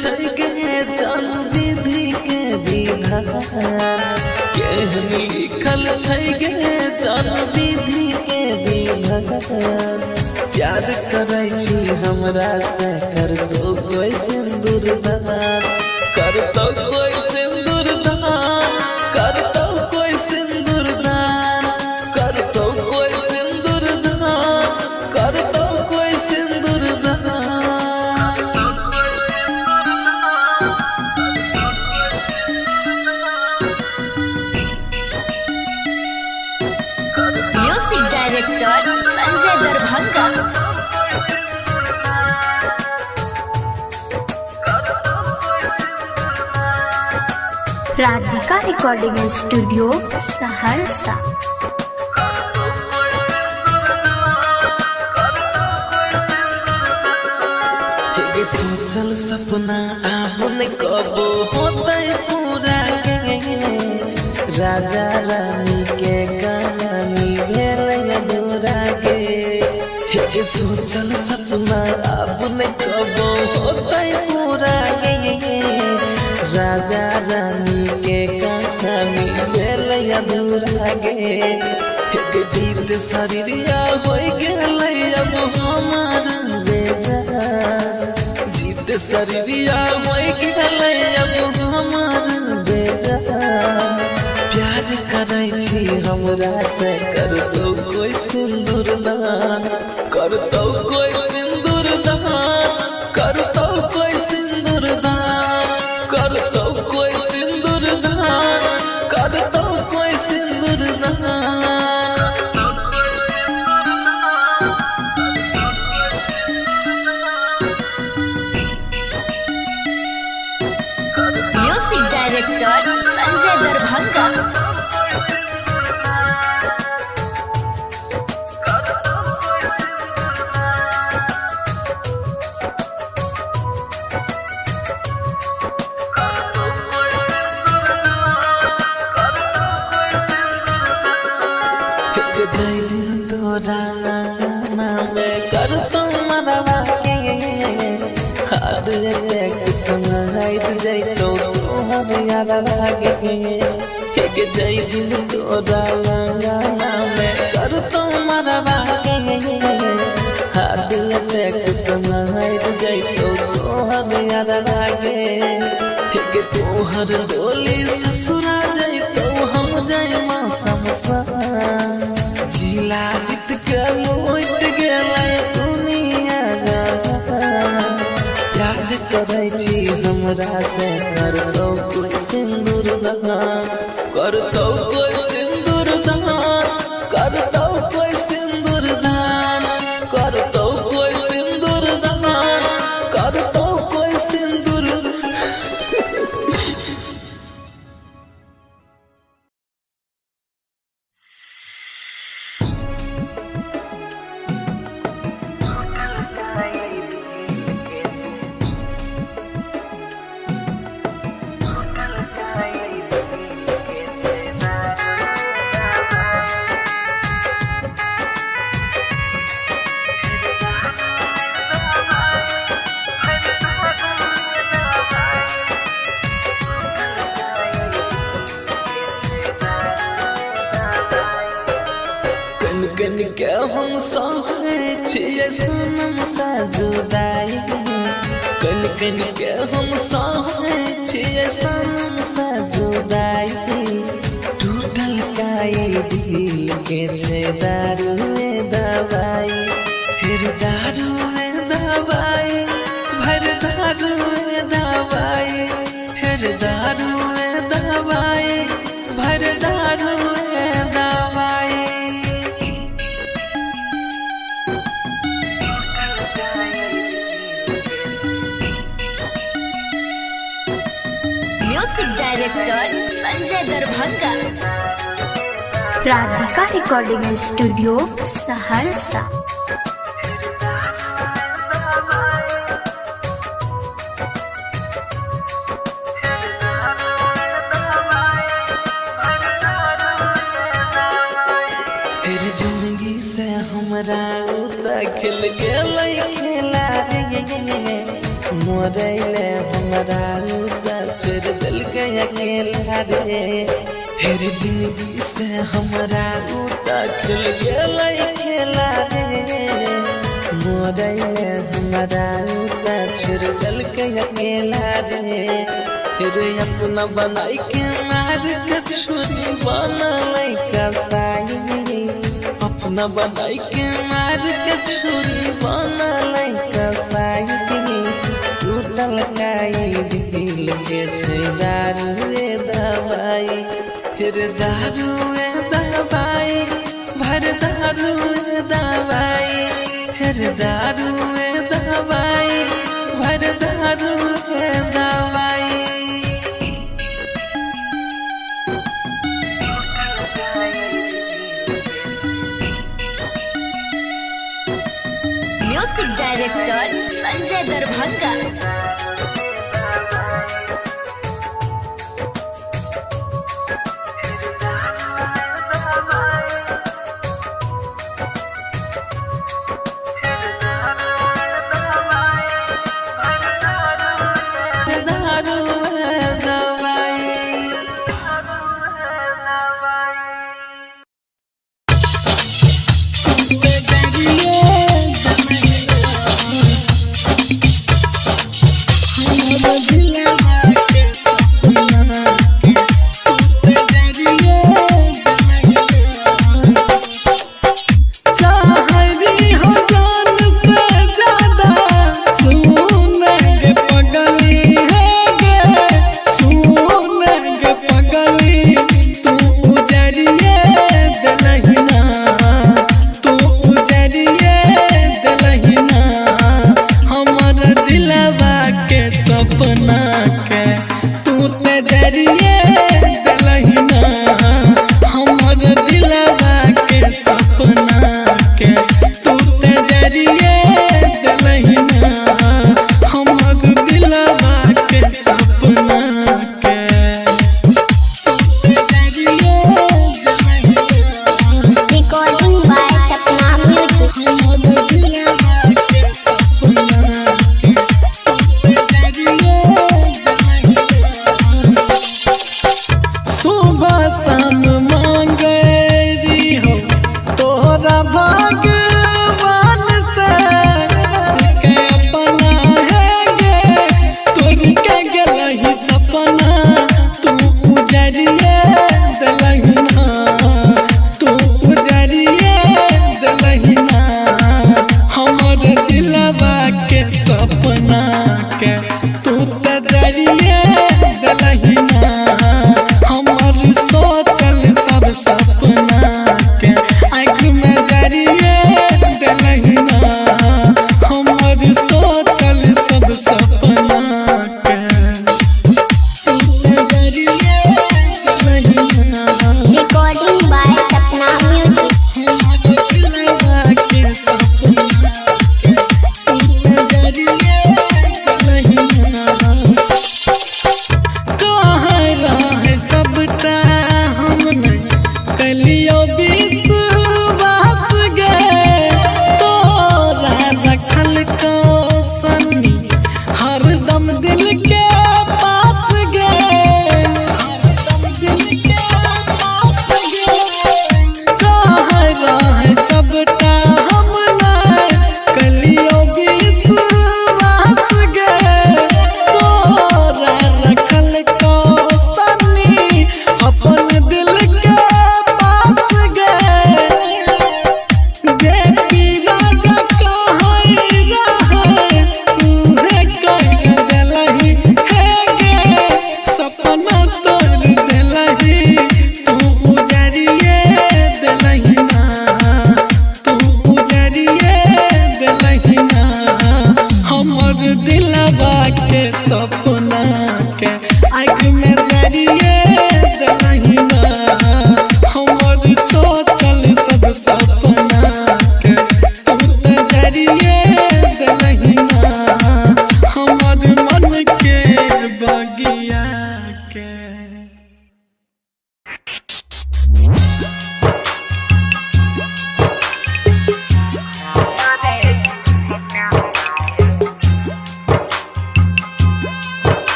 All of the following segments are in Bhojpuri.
छै गे जन विधि के विधान के लिखल छै गे जन विधि के विधान प्यार करै छी हमरा से कर दो कोई सिंदूर दान कर दो कोई सिंदूर दान कर दो कोई सिंदूर दान कर दो कोई सिंदूर दान कर दो कोई सिंदूर दान। Music director Sanjay Darbhanga. Radhika recording studio Saharsa. सोचल सपना आबन कबो होतै पूरा गे राजा रानी के कहानी भेल अधूरा गे सोचल सपना आबन कबो होतै पूरा गे राजा रानी के कहानी भेल अधूरा गे जीत शरीरिया हो गेलै अब हमार बेजान जीत शरीरिया हो गेलै अब हमार बेजान प्यार करै छी हमरा से कर दो कोई सिंदूर दान कर दो कोई सिंदूर दान कर दो कोई सिंदूर दान कर दो कोई सिंदूर दान कर दो कोई सिंदूर दान। Music director Sanjay Darbhanga. जय दिन तोरा नाम कर तो मरवा के हर एक समय जय तो तोहर याद लागे जय दिन तोरा नाम कर तो मरवा के हर एक समय जय तो तोहर याद लागे तोहर डोली ससुरा जय तो हम जय मौसम जिला जीत के लौट गेलै दुनिया जहान प्यार करै छी हमरा से कर दो कोई सिंदूर दान कर दो कोई सिंदूर दान कर दो कोई सिंदूर दान कर दो कोई सिंदूर दान कर दो कोई सिंदूर। कन के हम सहै छियै सनम सा जुदाई कन के हम सहै छियै सनम सा जुदाई टूटल काई दिल के छै दारुए दवाई फिर दारुए दवाई भर दारुए दवाई फिर दारुए दवाई भर दारुए दवाई। Music director Sanjay Darbhanga. Radhika recording studio Saharsa. जिंदगी से हमरा उता खिल गेलै खेला रे मोरैले हमरा छोड़ दिल गया अकेला रे फिर जिंदगी से हमरा खिल गेलै खेला रे मोरैले हमरा छोड़ दिल गया अकेला रे फिर अपना बनाई के मार के छुरी बनलै कसाई अपना बनाई के मार के छुरी बनलै कसाई टूटल काई दिल के छै दारुए दवाई फिर दारुए दवाई भर दारुए दवाई फिर दारुए दवाई भर दारुए दवाई म्यूजिक डायरेक्टर संजय दरभंगा।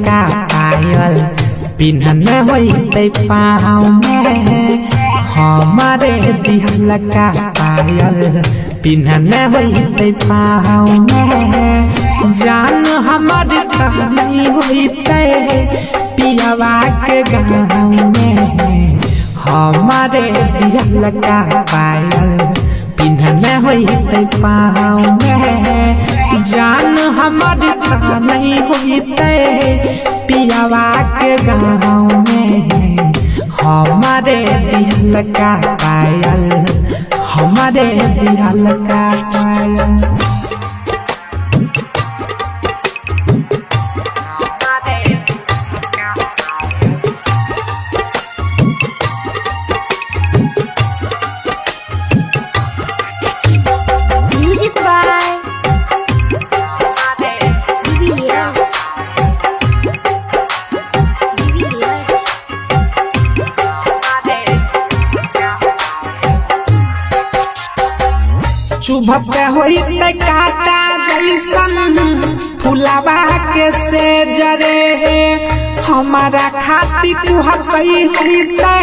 का पायल पिन्हन होते पाँव में हमारे दिहल का पायल पिन्हन होते पाँव में जान हमार कहानी होते पियावा के गाँव में हमारे दिहल का पायल पिन्हन होते पाँव में जान हमार कहानी होते पियावा के गाँव में हमारे दिहल का पायल हमारे दिहल का पायल चुभते होते काटा जैसन फुलावा के से जरे हमारा खाती कुहकई होते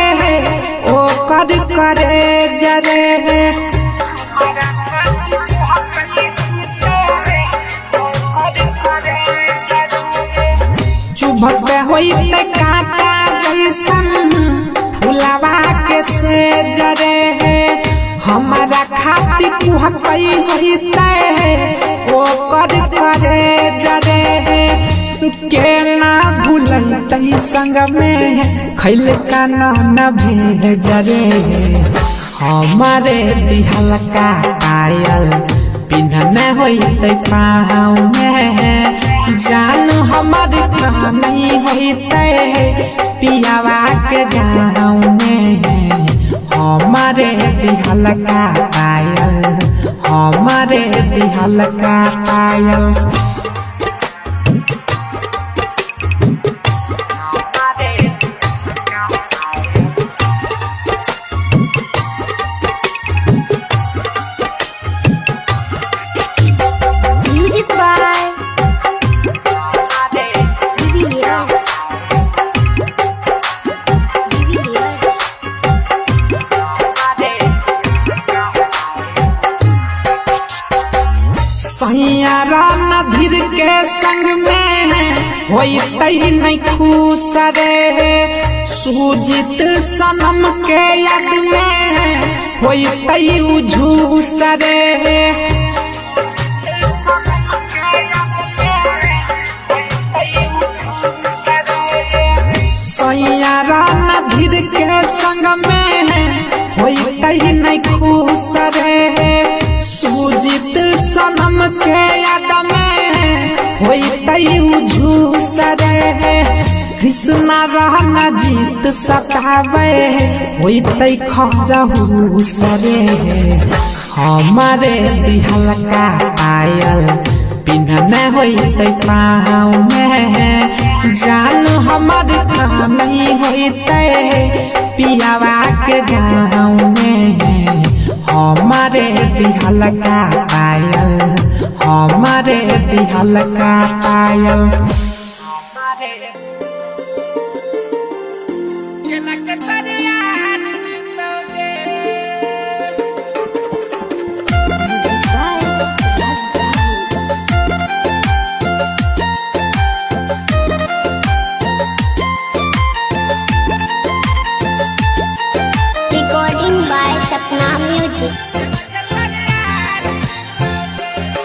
ओ कर करे जरे चुभते होते काटा जैसन फुलावा के से जरे हमारा खाती कुहकई होते ओ कर करे जरे के ना भूलते संग में खैल का न भेज रे हमारे दिहल का पायल पिन्हन होते पाँव में जान हमार कहानी होते पियावा के गाँव में हमारे दिहल का पायल हमारे दिहल का पायल नधीर के संग में होते नहीं खुश रे सुजित सनम के याद में होते उझूस रे सैयारा नधीर के संग में होते नहीं खुश रे सुजित सनम के याद में होते उझूस रे कृष्णा रहना जीत सतावे होते खरहूस रे हमारे दिहल का पायल पिन्हन होते पाँव में जान हमार कहानी होते पियावा के गाँव में हमारे दिहल का पायल हमारे दिहल का पायल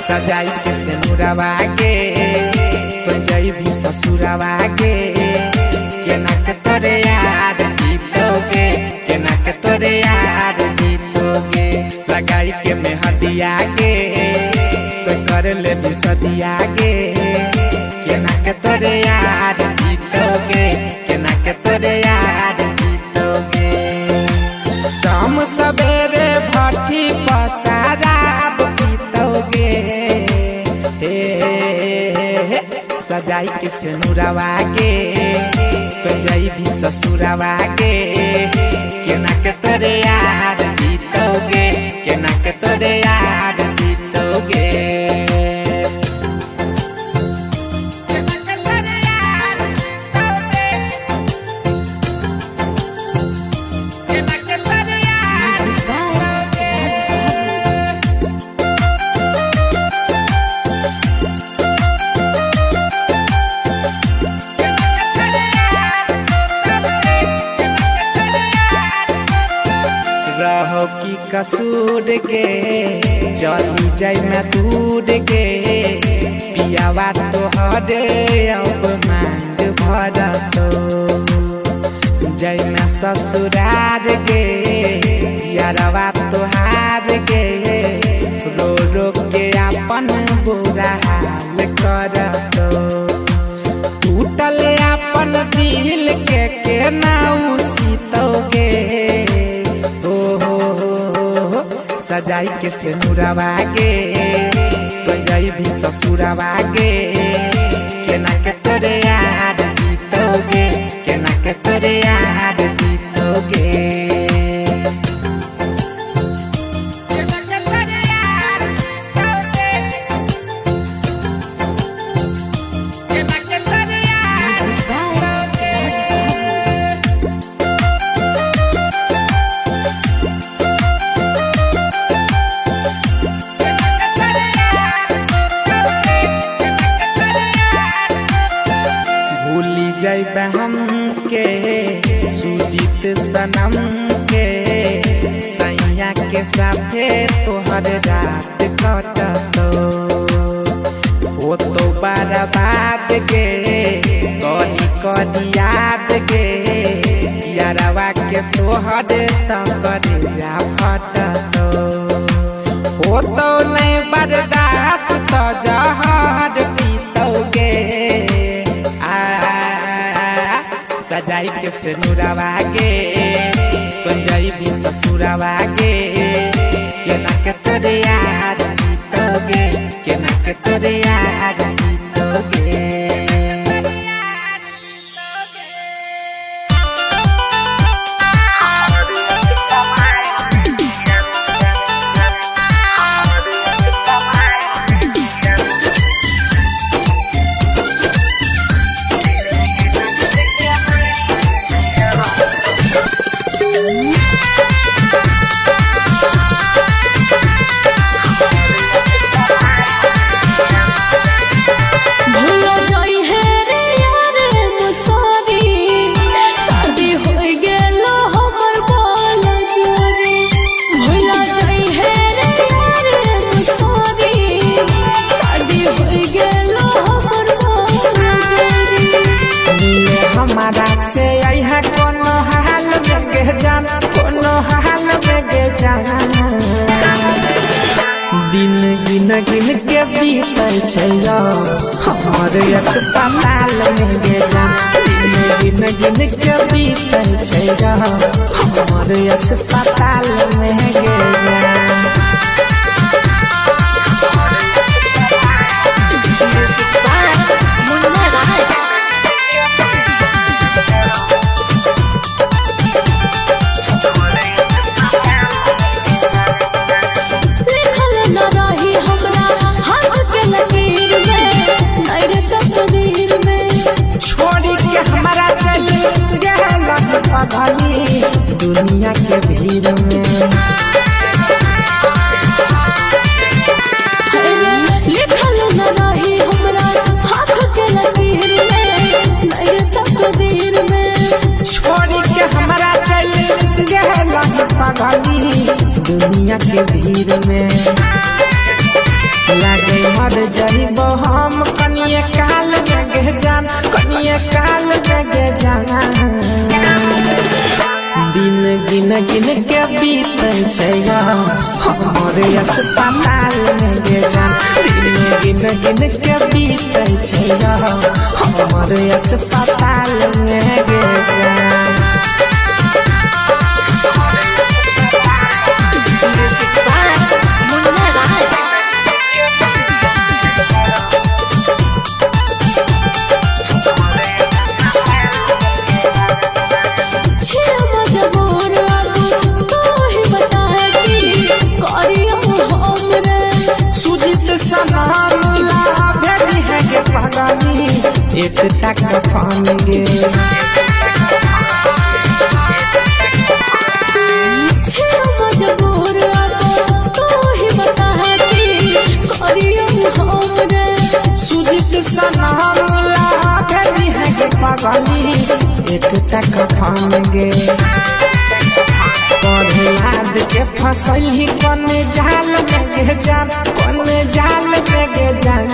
सजाई के सिनुरवा के तो जैबी ससुरवा के नक तोरे यार जीतोगे के नक तोरे यार जीतोगे लगाई के मेहदिया के तो कर ले भी सदिया के नक तोरे यार जीतोगे के नक तोरे यार जीतोगे शाम सवेरे भट्टी पसाराब पीतोगे सजाई के सिनुरवा के तो जैबी ससुरवा के नक तोरे यार जीतोगे के नक तोरे यार जीतोगे की कसूर के चली जाय मैं दूर के पियावा तोहरे अब मांग भरतो जय मैं ससुरार के यारवा तोहार के रो रो के अपन बुरा हाल करतो टूटल अपन दिल के नाउ सीतोगे हो सजाई के सिनुरवा के तो जाई भी ससुरवा के केना के तोरे यार जीतोगे केना के तोरे यार जीतोगे जैब हम के सुजीत सनम के सैया के साथे तोहर रात कटतो ओ तो बर्बाद के कही कही याद के यारवा के तोहर तकरे जा फटतो ओ तो नहीं बर्दाश्त तो जहर पीतोगे सजाई के सिनुरवा के पंजाई भी ससुरवा के केना के तोरे यार जीतोगे केना के तोरे यार जीतोगे हमारा से यह कोनो हाल में गे जान कोनो हाल में गे जान दिन गिन गिन के बीतल छैया हमर अस्पताल में गे जान दिन गिन गिन के बीतल छैया हमर अस्पताल में गे दुनिया के भीड़ में लिखल न रही हमरा हाथ के लकीर में नहीं तकदीर में छोड़ी के हमरा चल गेला पागली दुनिया के भीड़ में लागे मर जाइबो हम कनिए काल में गे जान कनिए काल में गे जाना दिन गिन गिन के बीतल छैया हमर अस्पताल में गे जान दिन गिन गिन के बीतल छैया हमर अस्पताल में गे जान एक टक फान गे मजबूर तो ही बता कि करियो हमरे सुजीत सनमला भेजी है के पागली एक टक फान गे पढ़ला प्यार के फसल ही कौन जाल में गे जान, कौन जाल में गे जान।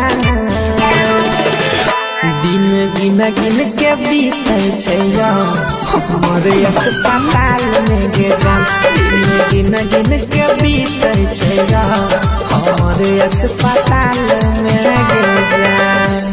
दिन गिन गिन के बीतल छै हमर अस्पताल में गे जान, दिन गिन गिन के बीतल छै हमर अस्पताल में गे जान।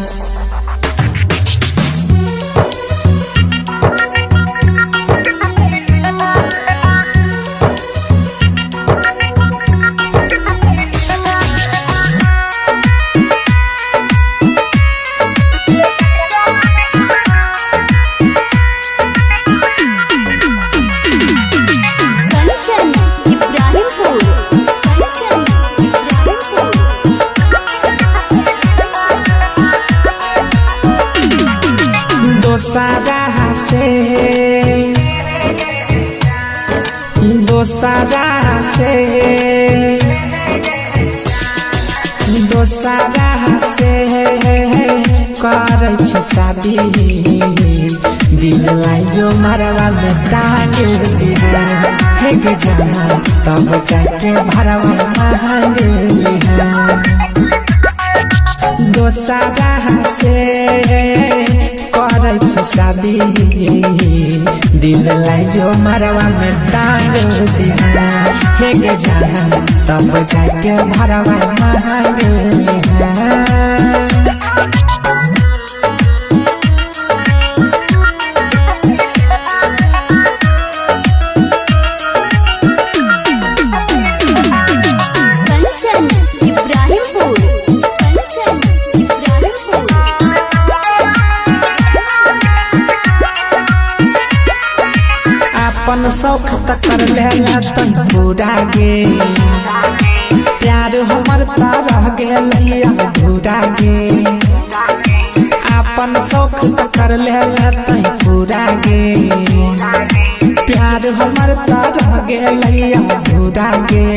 दोसरा से करे छी शादी, दिल लाई जो मरवा में टांग दिया हे गे जान, तब जाके भरवा मांग लिया। दोसरा से करे छी शादी, दिल लाई जो मरवा में टांग दिया हे गे जान, तब जाके भरवा मांग लिया। अपन शौक तक कर लेला तन पूरा गे, प्यार हमर रह गेल अधूरा गे। अपन शौक तक कर लेला तन पूरा गे, प्यार हमर रह गेल अधूरा गे।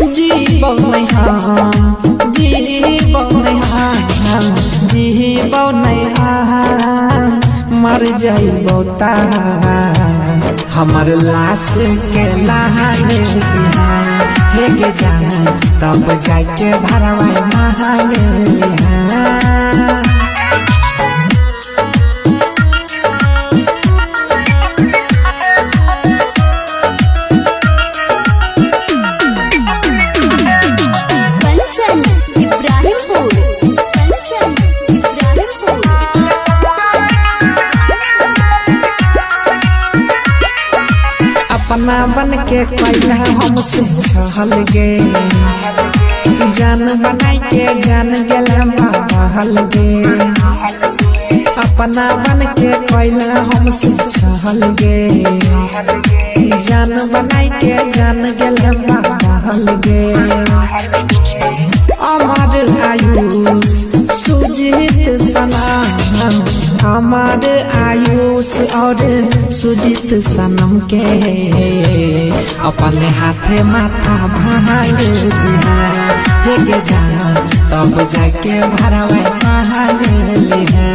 जीबो नहीं हम, जीबो नहीं हम, जीबो नहीं हम, मर जाइबो ता हमर लाश के लहाने हे गे जान, तब जाके भरवा मांग लिया। अपना बन के कैला हमसे छल गे, जान बनाई के जान गेला महल गे। अपना बन के कैला हमसे छल गे, जान बनाई के जान गेला महल गे। अमर आयुष सुजीत सनम, हमार आयुष और सुजीत सनम के अपने हाथे माथा भांग दिया हे गे जान, तब जाके भरवा मांग लिया।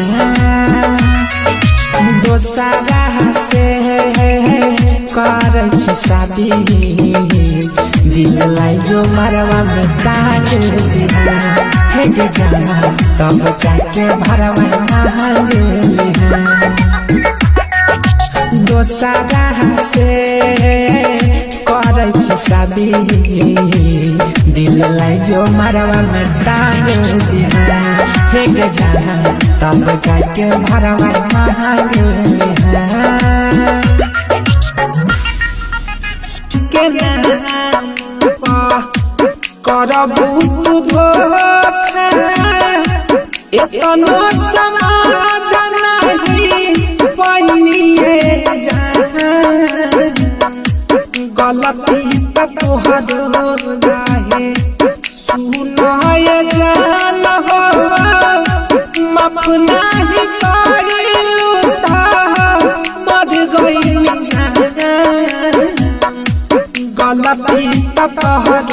दोसरा से करे छी शादी, दिल लाई जो मरवा में टांग दिया हे गे जान, तब जाके भरवा मांग लिया। दोसरा से करे छी शादी, दिल लाई जो मरवा में टांग दिया हे गे जान, तब जाके भरवा मांग लिया। के नाम करबू तू धोखा, एतनो समाज नहीं बनिए जान, गलती तोहर गाहे सुनाए जान हो, माफ नहीं करिलू ता मर गइल जान, गलती तोहर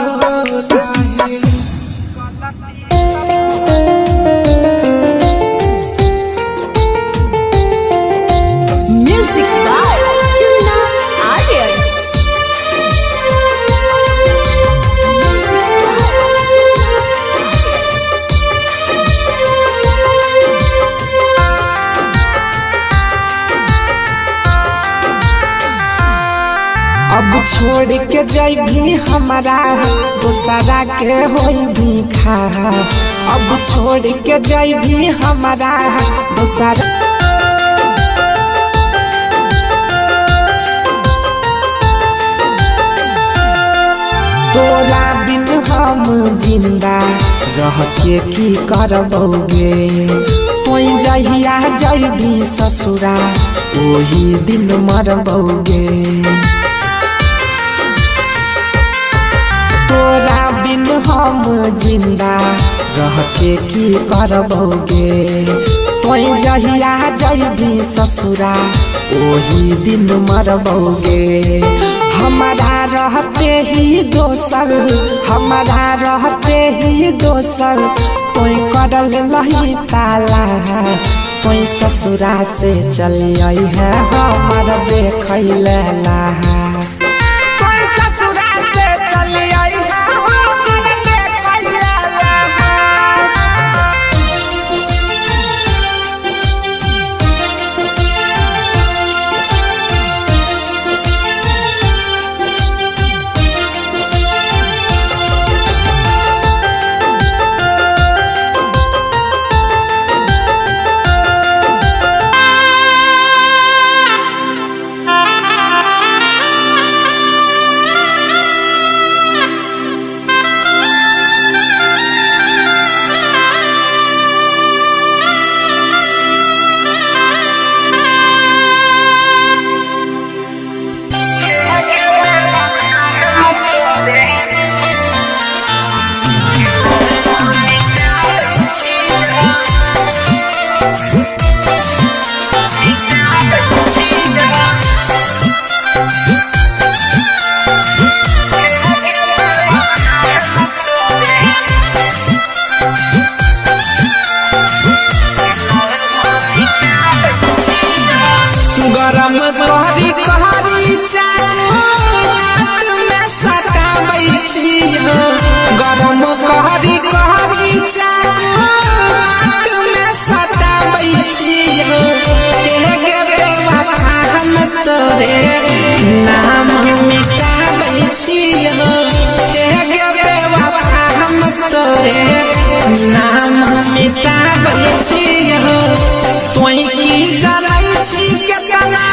गाहे। Music by Chunna Aryan. अब छोड़ के जाइबी हमारा दूसरा के होई भी खास। अब छोड़ के जाइबी हमारा दूसरा तोरा बिन हम जिंदा रह के की करबोगे। तोई जहिया जइबी ससुरा ओही दिन मरबोगे। तोरा बिन हम जिंदा रह के की करबोगे। तोई जहिया जइबी ससुरा ओही दिन मरबोगे। हमारा रहते ही दोसर हमारा रहते ही दोसर कोई करल लही ताला। कोई ससुरा से चली आई है हमार देखैले लाहा। कोई ससुरा से चली आई है हमार देखैले लाहा। गरम कहरी कहरी चाट में सटाबै छियो। गरम कहरी कहरी चाट में सटाबै छियो। के बेवफा हम तोरे नाम मिटाबै छियो। के बेवफा हम तोरे नाम मिटाबै छियो। तोई की जानै छी केतना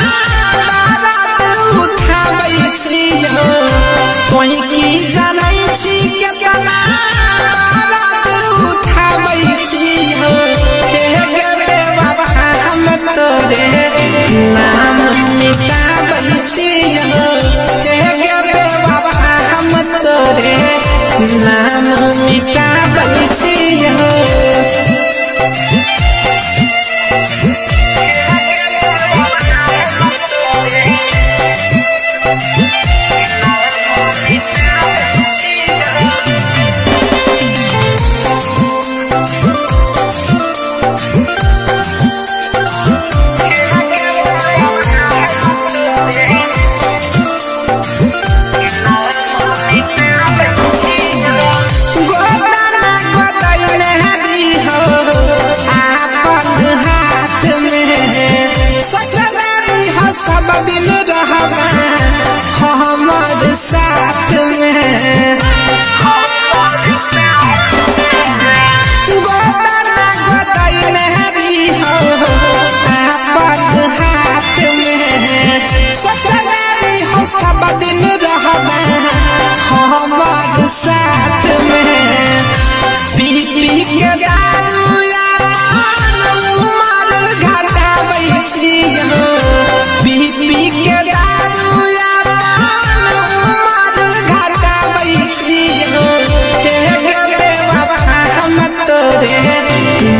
बारात उठाबै छियो। तोई की जानै छी केतना बारात उठाबै छियो। के बेवफा हम तोरे नाम मिटाबै छियो। के बेवफा हम तोरे नाम मिटाबै छियो। हमार साथ में गोदाना गोदाई नहरी हो आपन हाथ में। ससुरारी हो सब दिन रहबा हमार साथ में। पी पी के दारू यार उमर घटाबै छियो। पी पी के दारू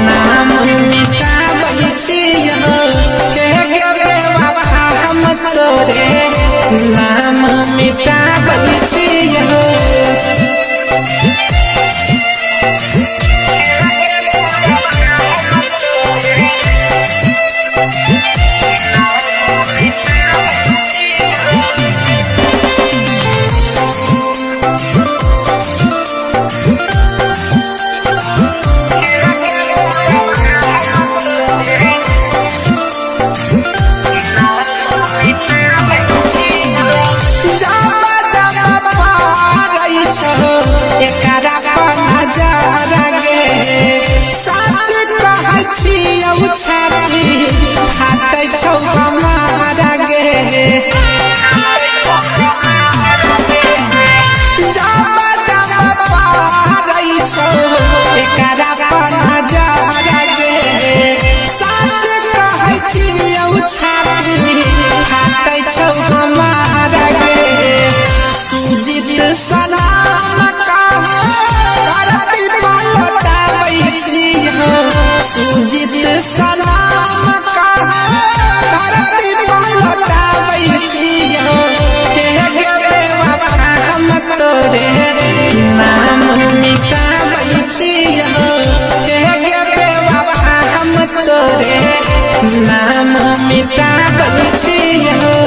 नाम मिटाबै छियो। के बेवफा हम तोरे नाम मिटाबै छियो। जा छियौ छाती फाटै छौ हमारा गे जाबा जाबा पारै छौ एकरा पर नजर गे सच कहै छियौ छाती फाटै छौ हमारा गे सुजीत सलाम करती पलटाबै छियौ सुजीत सलाम करती पलटाबै छियौ हे गे बेवफा हम तोरे नाम मिटाबै छियौ हे गे बेवफा हम तोरे नाम मिटाबै छियौ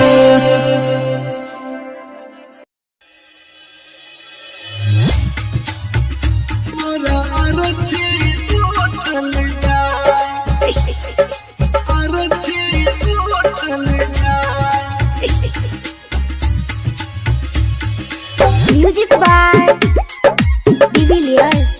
music by Devilliers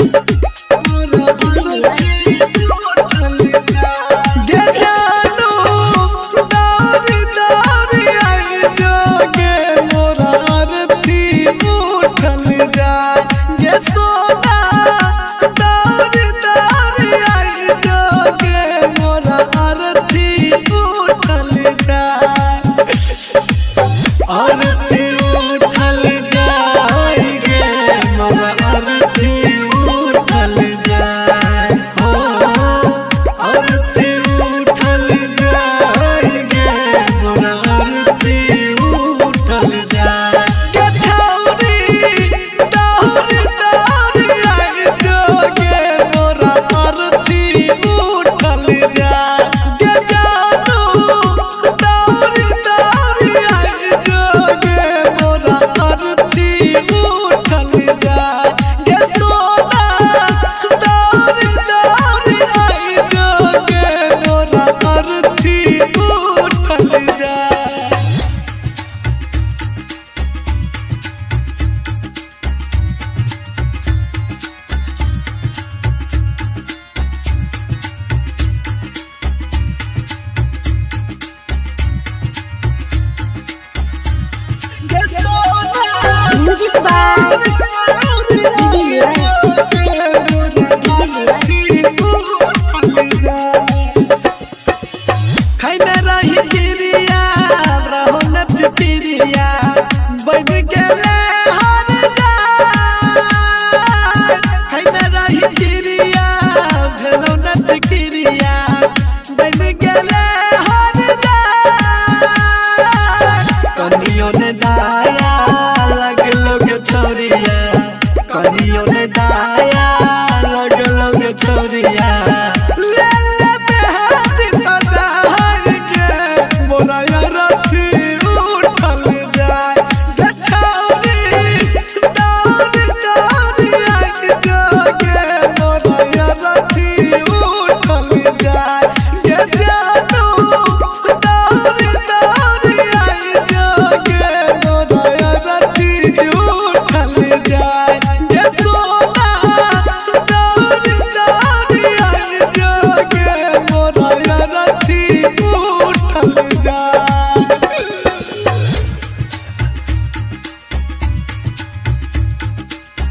music by खैने रही चिड़िया रहो न पिपिरिया बन गेले हर जान खैने रही चिड़िया भेलो न पिपिरिया बन गेले हर जान कनियो ने दाया लगलो के छोरिया कनियो ने दाया लगलो के छोरिया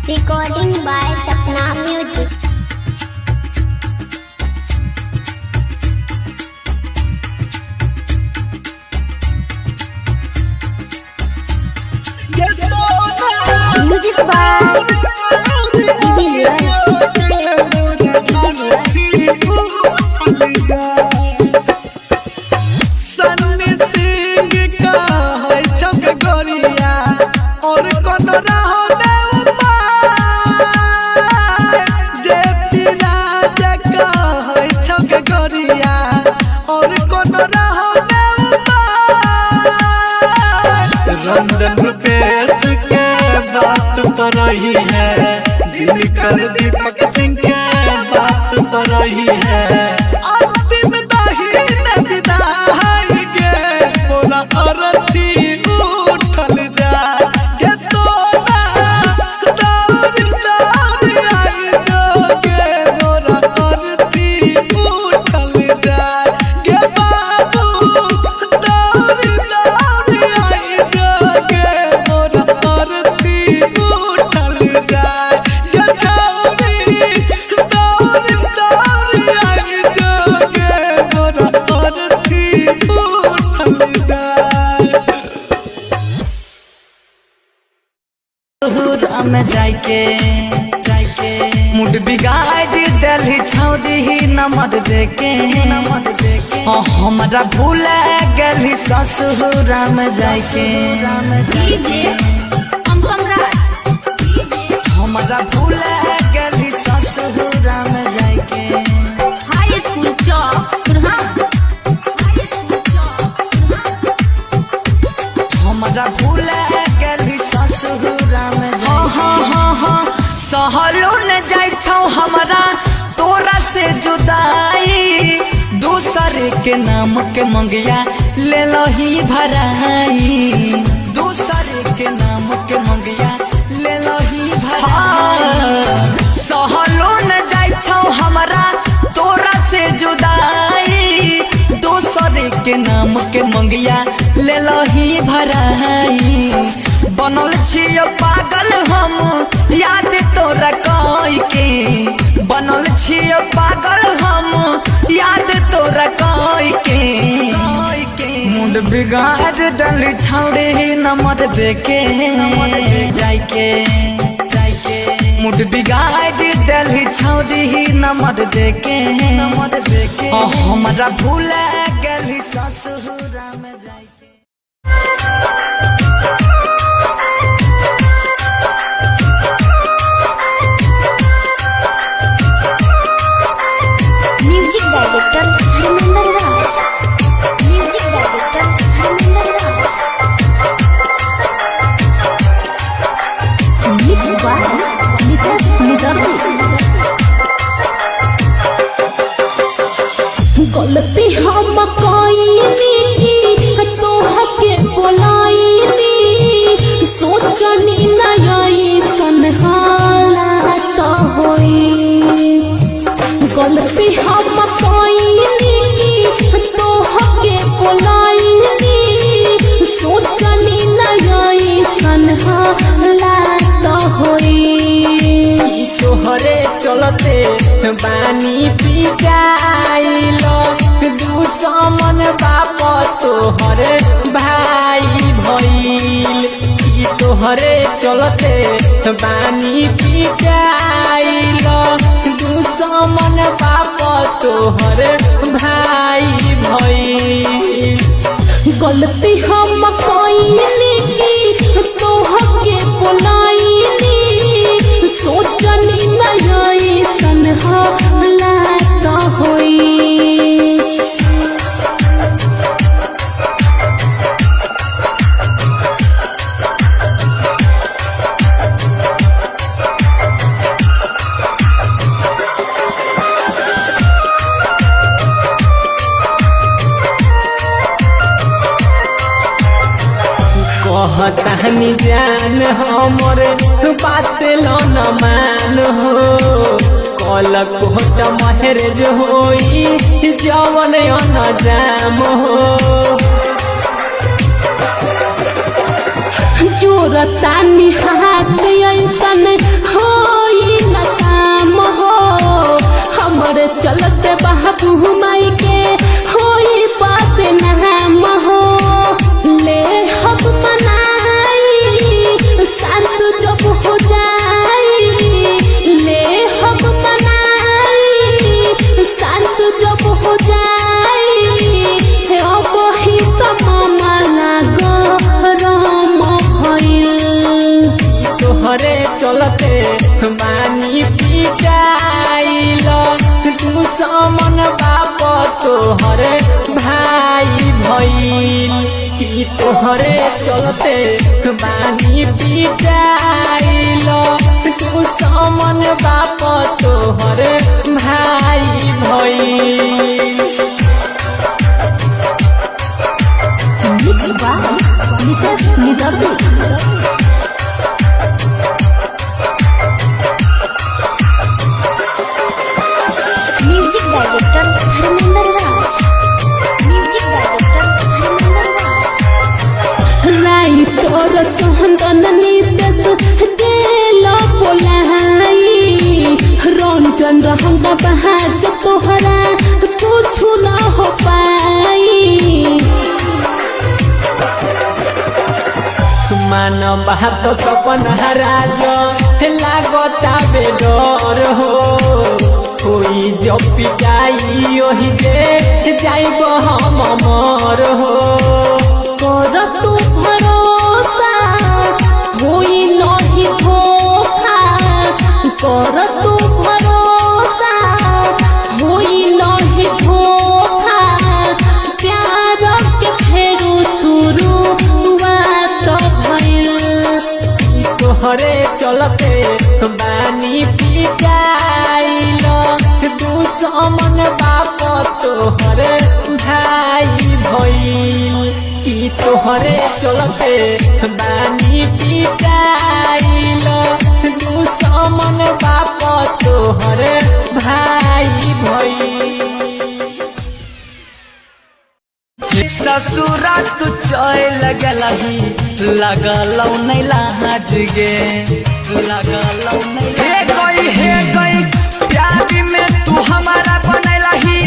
recording by Sapna music music by Sunny Singh का है छक गोरिया और कौन रहो ने जे पीरा जका है छक गोरिया और कौन रहो ने रंजन रुपेश के बात पर रही है दिनकर दीपक सिंह के बात पर रही है अंतिम दाहिन विदाई गे बोला अरथी उठल जा गे सोना दौड़ दौड़ आई जो गे बोला अरथी उठल राम जाके मुड बिगाड़ दिली छौदी नमद देके हमरा भूल गली ससुरा में जाके हमरा भूल गली ससुरा में जाके हाई स्कूल चौक हमरा भूल गली ससुरा में हाँ सहलो न जाय छौ हमरा तोरा से जुदाई दूसरे के नाम के मंगिया ले लही भराई दूसरे के नाम के मंगिया ले लही भराई सहलो न जाय छौ हमरा तोरा से जुदाई दूसरे के नाम के मंगिया ले लही भराई बनल छियो पागल हम याद तोरा कई के बनल छियो पागल हम याद तोरा कई के मुंड बिगाड़ दली छौड़े नमर देके जाके मुंड बिगाड़ दली छौड़ी नमर देके हमरा भूल गली ससुरा में जाके music director Dharmendra Raj. Music director Dharmendra Raj. Mix by Nitesh Nidardi. गलती हम कईनी तोहके बोलाईनी सोचनी नई सनहालत होई गलती हम कईनी तोहके बोलाईनी सोचनी नई सनहालत होई तोहरे चलते बानी पिटाइल दुश्मन बाप तोहरे भाई भइल तोहरे चलते बानी पिटाइल दुश्मन बाप तोहरे भाई भइल गलती हम कईनी तोहके बोलाईनी सोचनी नई सनहालत होई कहतानी जान हमर बात लो न मान हो कल कोट महरेज होई जवन न जाम हो जोरतानी हाथ ऐसन होई न काम हो हमरे चलते बाबू माई के होई बात नाम हो ले हम मनाई शांत जब हो जाई ले हम मनाई शांत जब हो जाई अब ही तमामा लागो तोहरे चलते बानी पिटाइल दुश्मन बाप तोहरे भाई भइल कि तोहरे चलते बानी पिटाइल दुश्मन बाप तोहरे भाई भइल mix by Nitesh Nidardi music director Dharmendra Raj. Music director Dharmendra Raj. राई तोर चंदन नितेश देलो बोलाई रंजन रहंगा बहाज तोहरा कुछ ना हो पाई मान बात सपना राज लागता बेडर हो कोई जो पिटाई ओही दे जाइब हम मर हो कर तू भरोसा होई नहीं धोखा कर तू भरोसा होई नहीं धोखा प्यार के फेरू शुरुआत भइल तोहरे चलते बानी पिटाइल दुश्मन बाप तोहरे भाई भइल कि तोहरे चलते बानी पिटाइल दुश्मन बाप तोहरे भाई भइल ससुरा तू चल गलही लगलौ नहीं लाज गे लगलौ नहीं हे गई प्यार में तू हमारा बनलही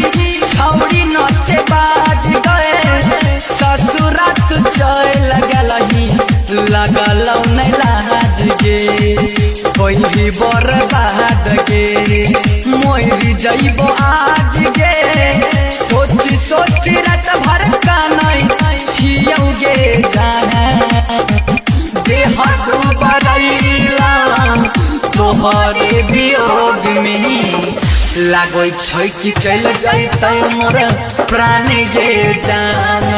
छौरी न से बाज गए ससुरा तू चल गलही लगलौ नहीं लाज गे कोई भी बर्बाद गे मोरी जइबो आज गे सोची सोची रात भर का नहीं छियौगे जाना देह डूबरैला तोहरे वियोग में लागो छै कि चल जैतै मोर प्राण गे जान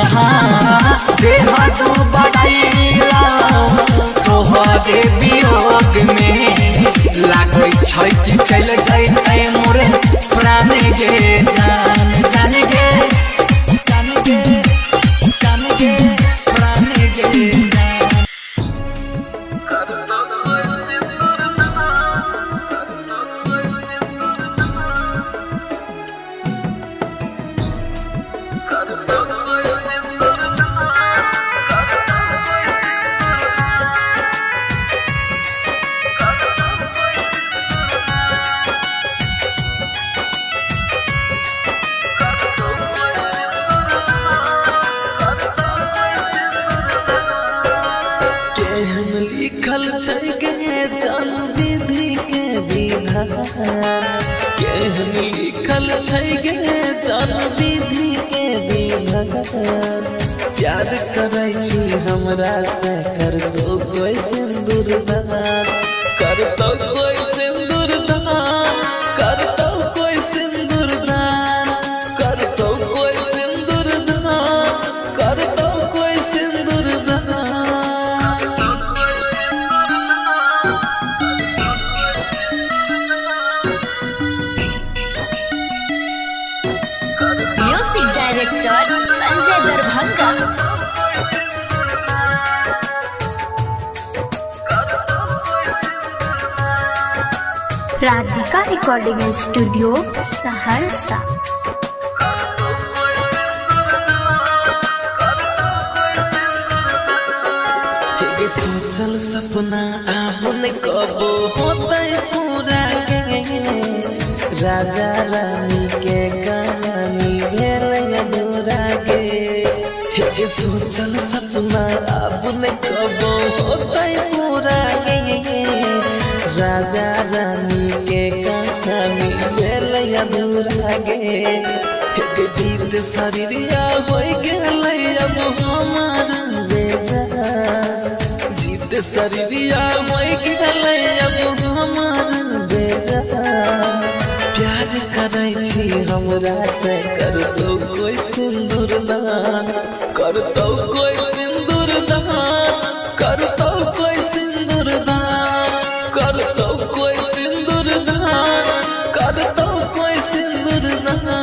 देह डूबरैला तोहरे वियोग में लागो छै कि चल जैतै मोर प्राण गे जान जान गे जान गे जान गे प्राण गे जान केहन लिखल छै गे जल विधि के विधान केहन लिखल छै गे जल विधि के विधान प्यार करै छी हमरा से कर दो कोई सिंदूर दान कर दो कोई सिंदूर दान कर दो कोई सिंदूर दान कर दो कोई सिंदूर दान कर दो कोई सिंदूर दान music director Sanjay Darbhanga. Radhika recording studio Saharsa. के सोचल सपना आहुन कबो होतै पूरा गे राजा रानी के कहानी भेल अधूरा गे के सोचल सपना आहुन कबो होतै पूरा गे राजा रानी के कहानी भेल अधूरा गे के जीत शरीरिया होय गेलै अब हमार बेजान जीत शरीरिया होय गेलै अब हमार बेजान प्यार करै छी हमरा से कर दो कोई सिंदूर दान कर दो कोई सिंदूर दान कर दो कोई सिंदूर दान कर दो कोई सिंदूर दान कर दो कोई सिंदूर दान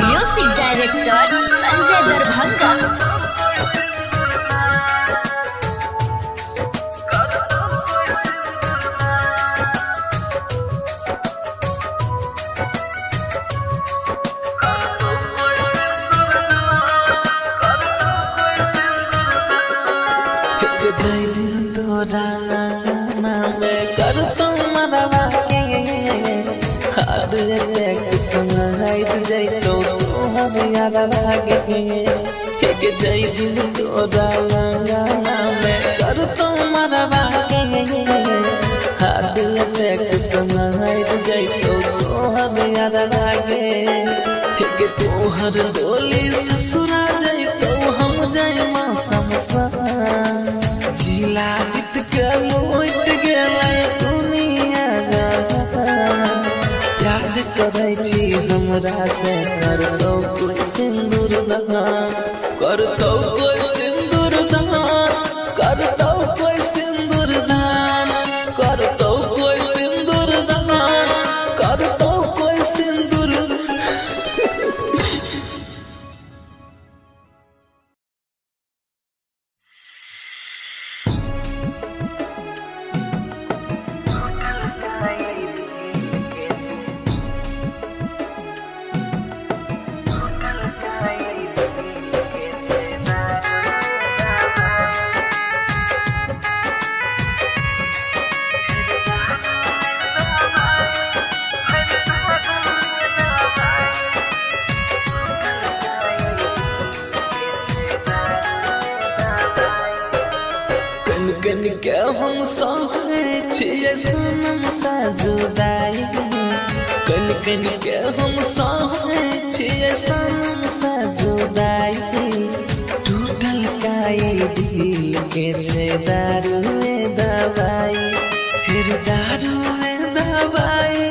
म्यूजिक डायरेक्टर संजय दरभंगा। जैदिन तोरा नाम कर तो मरवा के एक समाइट जैतो तोहर याद लागे एक जई दिन तोरा लंगाना में कर तो मरवा हाथ एक समाइट जैतो तोहर याद लागे एक तोहर डोली ससुरा जैतो हम जाए मौसम सा जिला जीत के लौट गेलै दुनिया याद करै छी हमरा से करतौ कोई सिंदूर दान करतौ कोई सिंदूर दान करतौ कोई सिंदूर दान करतौ कोई सिंदूर दान करतौ कोई सिंदूर कन के हम सहै छियै सनम सा जुदाई कन के हम सहै छियै सनम सा जुदाई टूटल काई दिल के छै दारुए दवाई फिर दारुए दवाई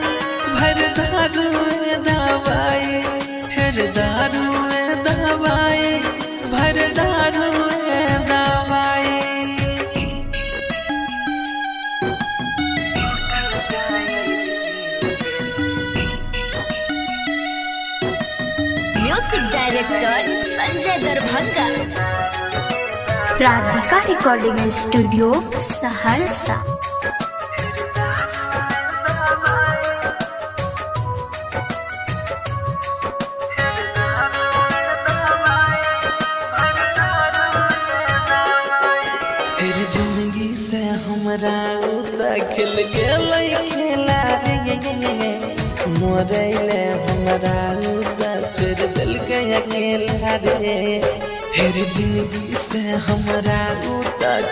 भर दारुए दवाई फिर दारुए दवाई भर दारुए दवाई music director Sanjay Darbhanga. Radhika recording studio Saharsa. फिर जिंदगी से हमरा खिल गेलै खेला रे मोरैले हमरा छोड़ दिलकै अकेला रे फिर जिंदगी से हमरा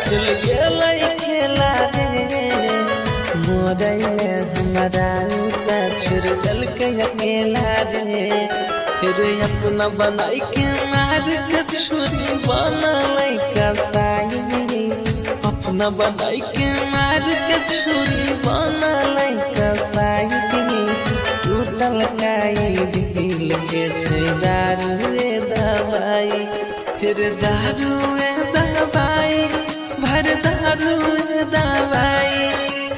खिल गेलै खेला रे मोरैले हमरा छोड़ दिलकै अकेला रे फिर अपना बनाई के मार के छुरी बनलै कसाई अपना बनाई के मार के छुरी बनलै कसाई टूटल काई दिल के छै दारुए दवाई फिर दारुए दवाई भर दारुए दवाई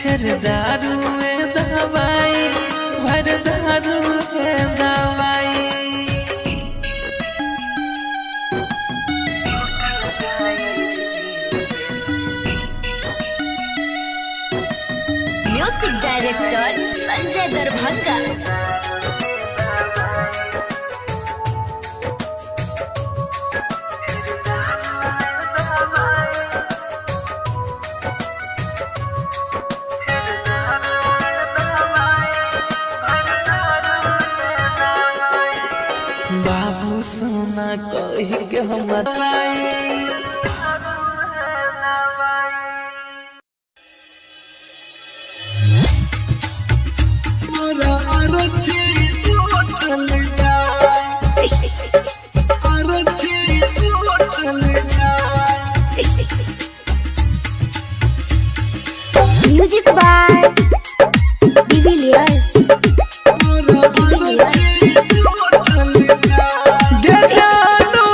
फिर दारुए दवाई भर दारुए दवाई म्यूजिक डायरेक्टर संजय दरभंगा। बाबू सोना कही के हमरा म्यूजिक बाय डिविलियर्स। गे जानू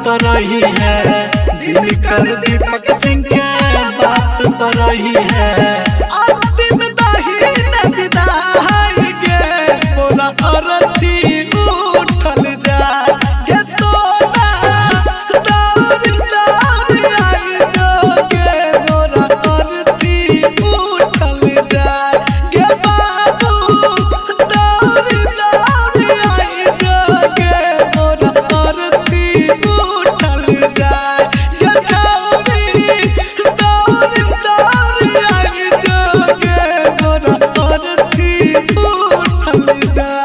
पर रही है, दिनकर दीपक सिंह के बात पर रही है। अंतिम दाहिने विदाई गे मोरा अरथी उठल जाए गे सोना दौड़ दौड़ आई जोगे मोरा अरथी उठल जाए गे बाबू दौड़ दौड़ आई जोगे मोरा अरथी उठल जाए गे छौरी दौड़ दौड़ आई जोगे मोरा अरथी उठल जाए।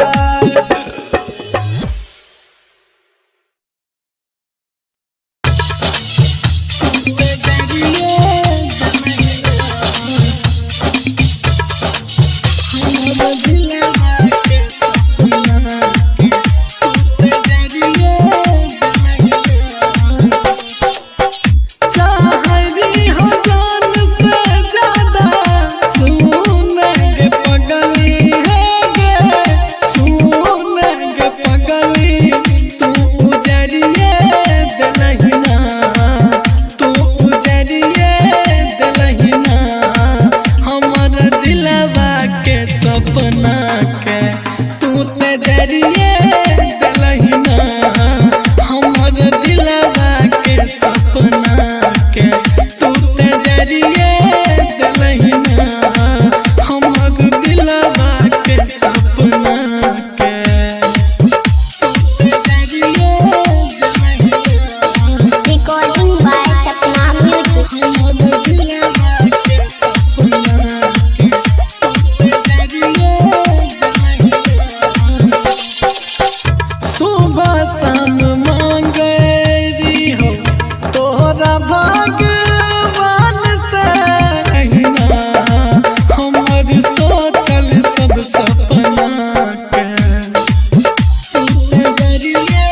चाहरी हो जान से ज्यादा सुनेंगे पगली है गे, सुनेंगे पगली तू उजरिए दलहिना, तू उजरिए दलहिना हमर दिलवा के सपना के तू तेजरिए दलहिना, हमर दिलवा के सपना के तू तेजरिए दलहिना, हमर दिलवा के सपना के तू तेजरिए दलहिना। Recording by Sapna Music. सुबह शाम मांगरी हो तोहरा भगवान से अहिना, हमर सोचल सब सपना के नजरिए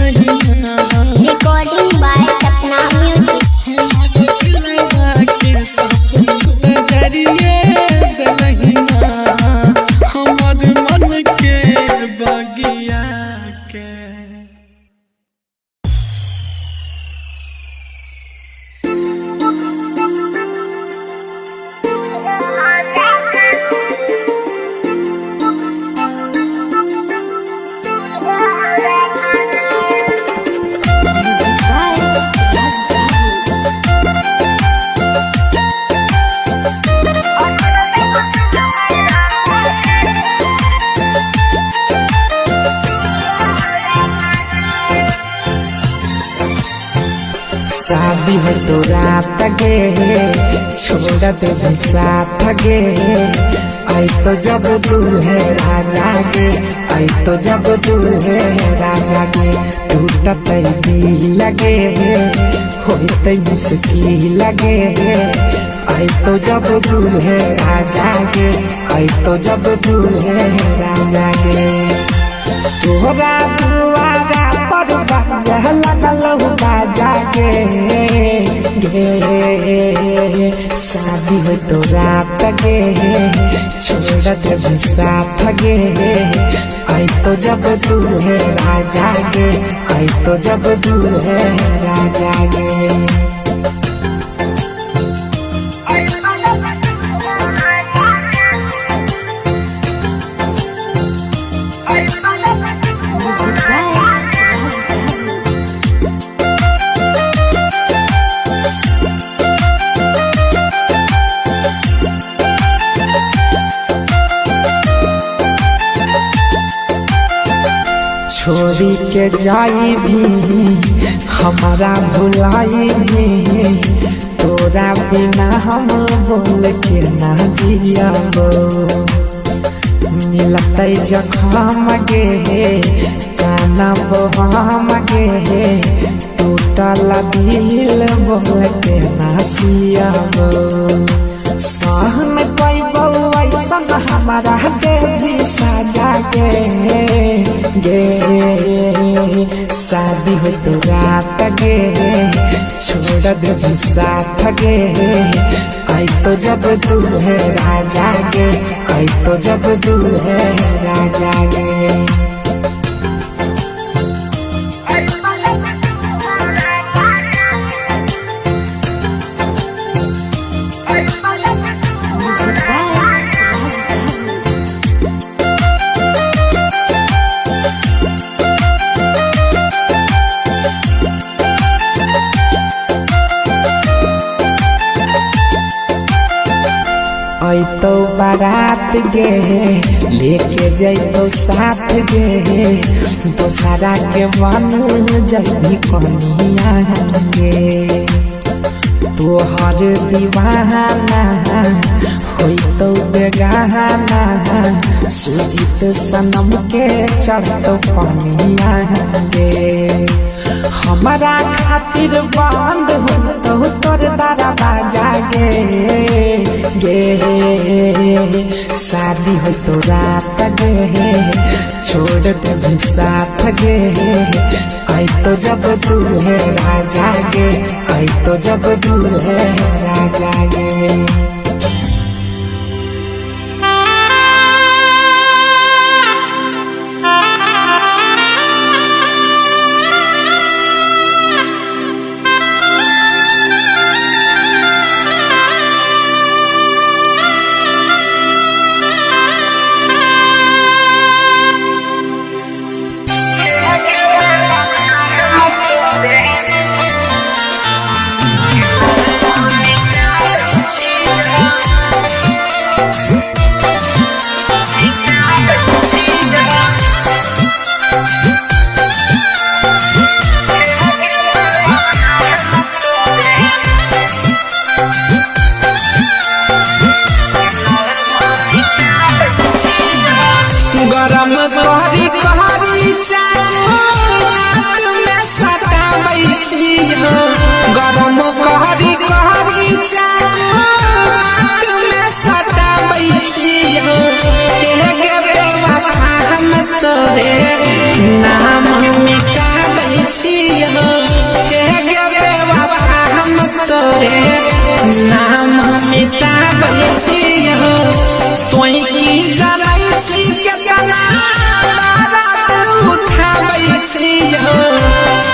अहिना। Recording by Sapna Music. नजरिए दलहिना हमर मन के बगिया के। शादी है तो रात गे छोड़ दे साथ गे, आई तो जब दूल्हे राजा गे, आई तो जब दूल्हे राजा गे, टूटत दिल लगे होते मुश्किल लगे, आई तो जब दूल्हे राजा गे, आई तो जब दूल्हे राजा गे। तोहरा दुआरा पर बाजा लगल बाजा गे, शादी हो तो रात गे छोड़ दे साथ गे, आई तो जब दूल्हे राजा गे, आई तो जब दूल्हे राजा गे। छोड़ी के जाई भी हमारा भुलाई भी, तोरा बिना हम बोल के ना जियाबो, मिलते जखम गे काना बहम गे, टूटल दिल बोल के ना सियाबो, सहन पैबो ऐसन हमारा देवी साजा गे, शादी हो तो रात गे छोड़ दे साथ गे, आई तो जब दूल्हे राजा गे, आई तो जब दूल्हे राजा गे। तो बारात गे लेके जैतो साथ गे दोसरा के बन जैबी कनिया गे तोहर दीवाना होई तो बेगाना सुजीत सनम के चढ़तो कनिया गे हमारा खातिर बंद हो तो तोर दरवाजा गे शादी हो तो रात गे छोड़ दे साथ गे आई तो जब दूर है राजा गे आई तो जब दूर है राजा गे गरम कहरी कहरी चाक में सटाबै छियो गरम कहरी कहरी चाक में सटाबै छियो के बेवफा हम तोरे नाम मिटाबै छियो के बेवफा हम तोरे नाम मिटाबै छियो तोई की जानै छी केतना बारात उठाबै छियो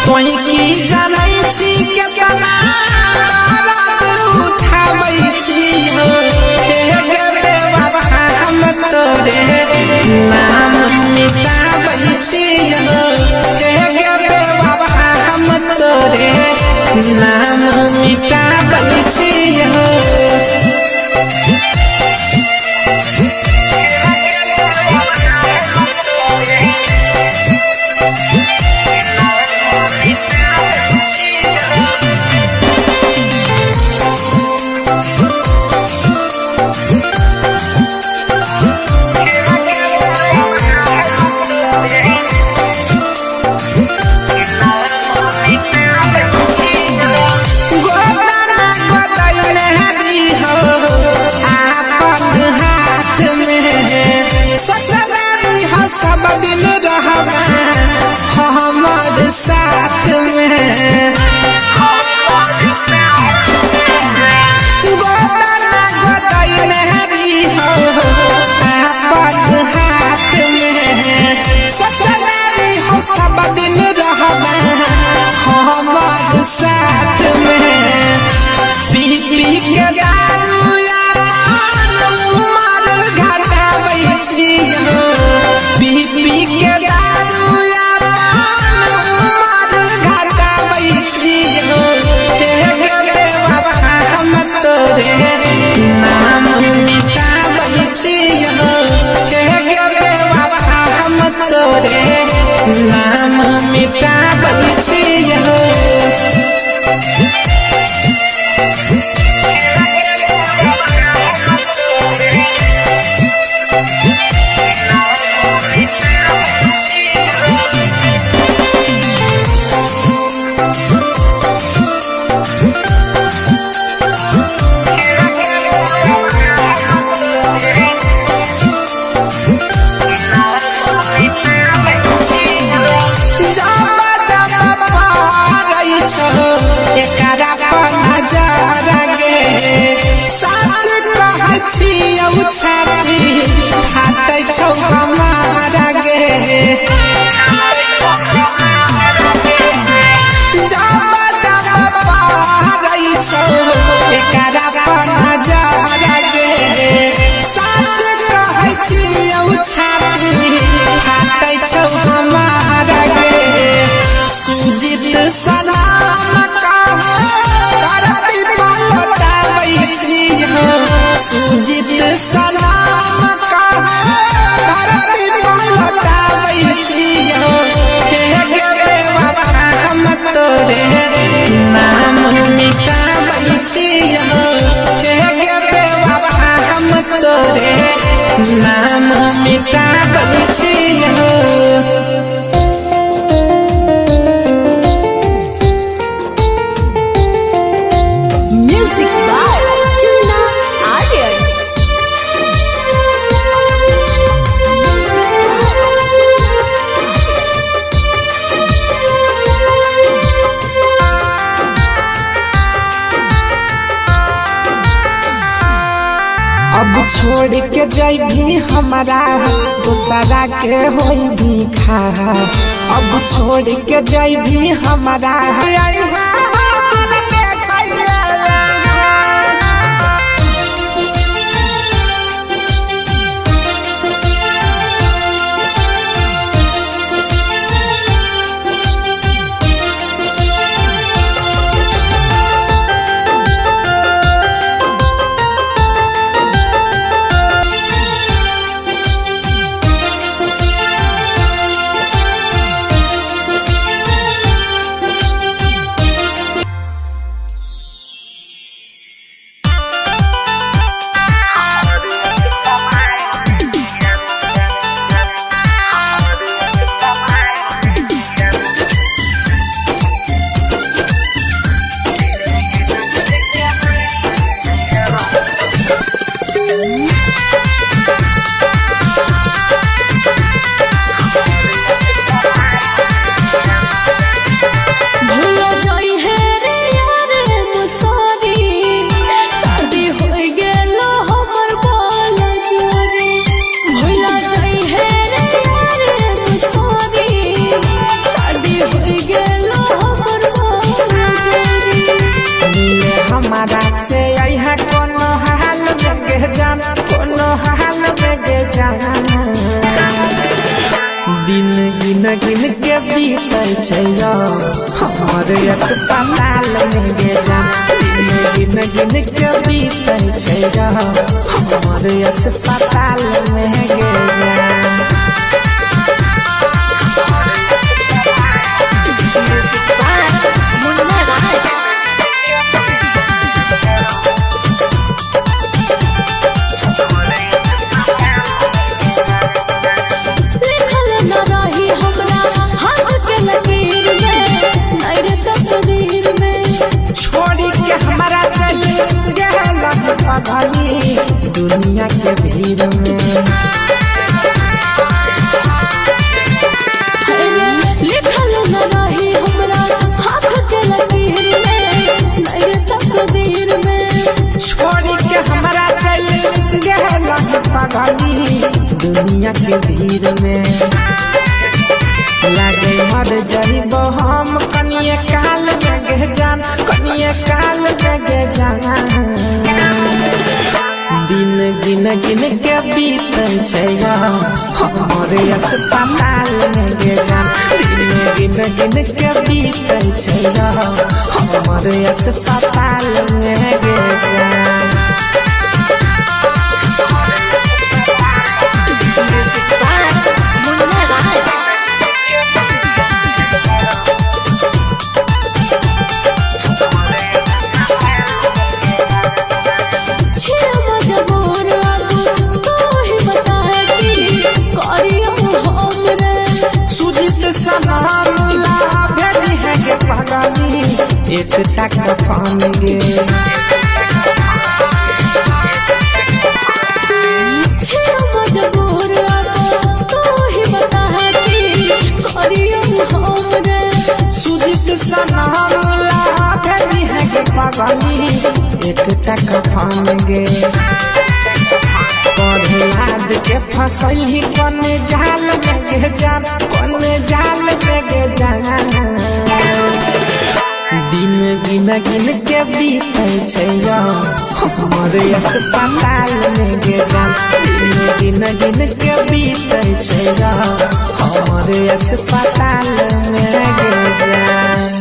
तोई की जानै छी केतना बारात उठाबै छियो के बेवफा हम तोरे नाम मिटाबै छियो के बेवफा हम तोरे नाम मिटाबै छियो सब दिन रहबा हमर साथ में गोतना गोतई नहरी हो आपन हाथ में सोचनारी हो सब दिन रहबा हमर साथ में पी पी के दारू उमर घटाबै छियो पी पी के दारू उमर घटाबै छियो के बेवफा हम तोरे नाम मिटाबै छियो के बेवफा हम तोरे नाम मिटाबै छियो छाती फाटै छौ हमारा गे जाबा जाबा पारै छौ एकरा पर नजर गे सच कहै छियौ छाती फाटै छौ हमारा गे सुजीत सलाम करती पलटाबै छियौ सुजीत सलाम का धरती पर लौटाबै छियो हे गे बेवफा हम तोरे नाम मिटाबै छियो हे गे बेवफा हम तोरे नाम मिटाबै छियो म्यूजिक बाय चुन्ना आर्यन। अब छोड़ के जैभी हमारा दूसरा के होई भी खास अब छोड़ के जैभी हमारा हमारा से यहाँ कोनो हाल में गे जान कोनो हाल में गे जान दिन गिन गिन के बीतल छै हमारे अस्पताल में गे जान दिन गिन गिन के बीतल छै हमारे अस्पताल में गे जान म्यूजिक बाय मुन्ना राज। पगली दुनिया के भीड़ में लिखल न रही हमरा हाथ के लकीर में मेरे तकदीर में छोड़ी के हमरा चल गेला पगली दुनिया के भीड़ में लागे मर जाइब हम कनिए काल में गे जान कनिए काल में गे जान दिन गिन गिन के बीतल छै हमारे अस्पताल में गे जान दिन गिन गिन के बीतल छै हमारे अस्पताल में गे जान म्यूजिक बाय मुन्ना राज। एक टक फान गे मजबूर तो ही बता सुजित सनामुला भेजी है के पगली एक टक फान गे लाद के फसल ही कौन जाल में गे जान कौन जाल में गे जान दिन गिन गिन के बीतल छै हमारे अस्पताल में गे जान दिन गिन गिन के बीतल छै हमारे अस्पताल में गे जान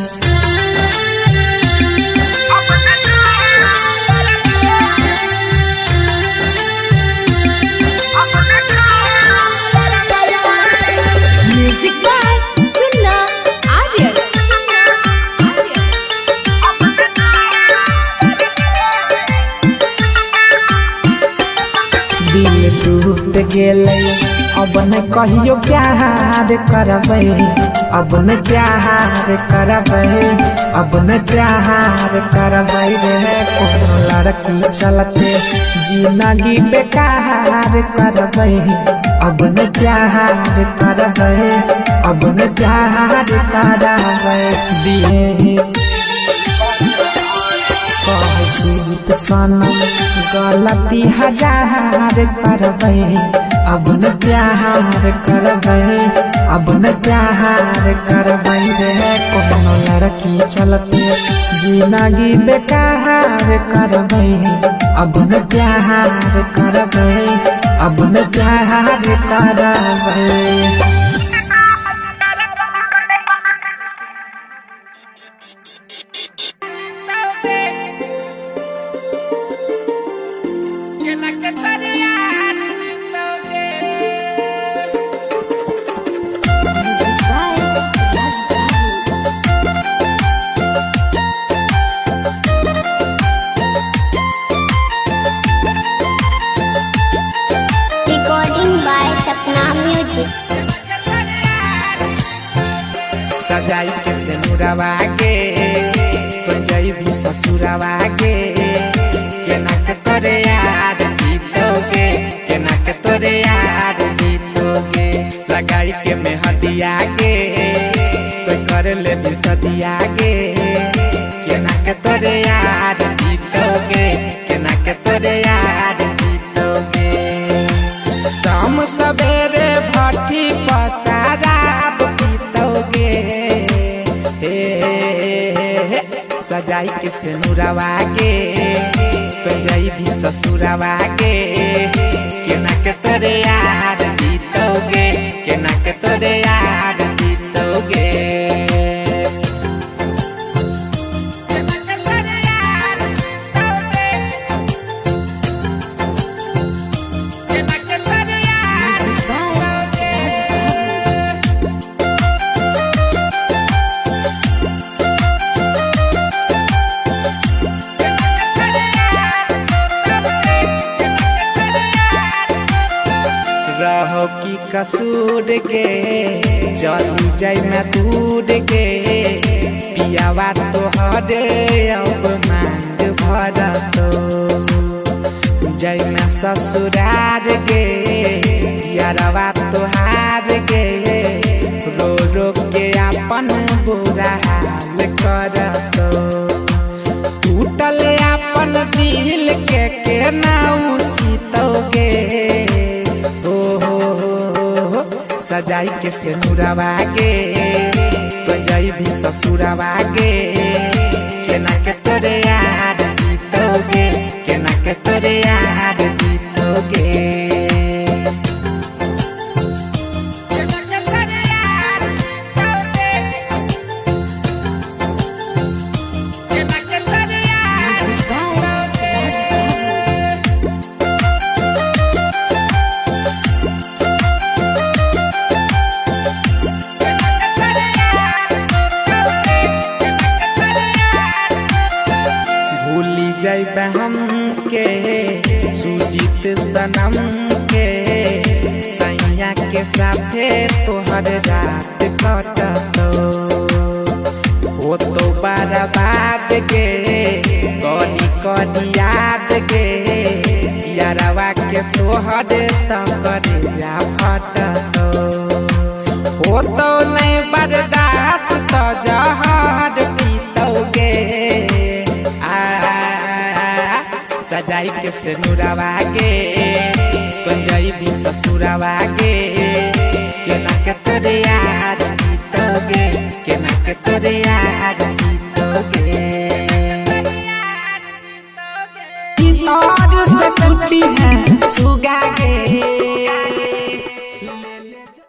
टूट गेलै अब न कहियो प्यार करबै अब न प्यार करबै अब न प्यार करबै रे कोनो लड़की चलते जिंदगी बेकार करबै अब न प्यार करबै अब न प्यार करबै दिए सुजित सनम गलती हजार करबै अब न प्यार करबै अब न प्यार करबै रे कोनो लड़की चलते जिंदगी बेकार करबै अब न प्यार करबै अब न प्यार करबै। Recording by Sapna Music. सजाई के सिनुरवा के तो जइबी ससुरवा के केना के तोरे यार जीतोगे केना के तोरे यार जीतोगे लगाई के मेहदिया के तो कर ले बिसदिया के केना के तोरे यार जीतोगे केना के तोरे यार जीतोगे शाम सवेरे भट्टी पसाराब पीतोगे सजाई के सिनुरवा के तो जइबी ससुरवा के केना के तोरे यार जीतोगे केना के तोरे यार जीतोगे। रहो की कसूर के चली जाई मैं दूर के पियावा तो हरे अब मांग भरतो जाई मैं ससुरार के यारवा तो हार के रो रो के अपन बुरा हाल करतो टूटल अपन दिल के नाउ सीतोगे सजाई के सिनुरवा के तो जइबी ससुरवा के केना के तोरे यार जीतोगे केना के तोरे यार जीतोगे। जइबे हम के सुजीत सनम के सैया के साथे तोहर रात कटतो हो तो बर्बाद के कनी कनी याद के यारवा के तोहर तकर जा फटतो हो तो नहीं बर्दाश्त तो जहर पीतोगे सजाई के सिनुरवा के तो जइबी ससुरवा के केना के तोरे यार जीतोगे केना के तोरे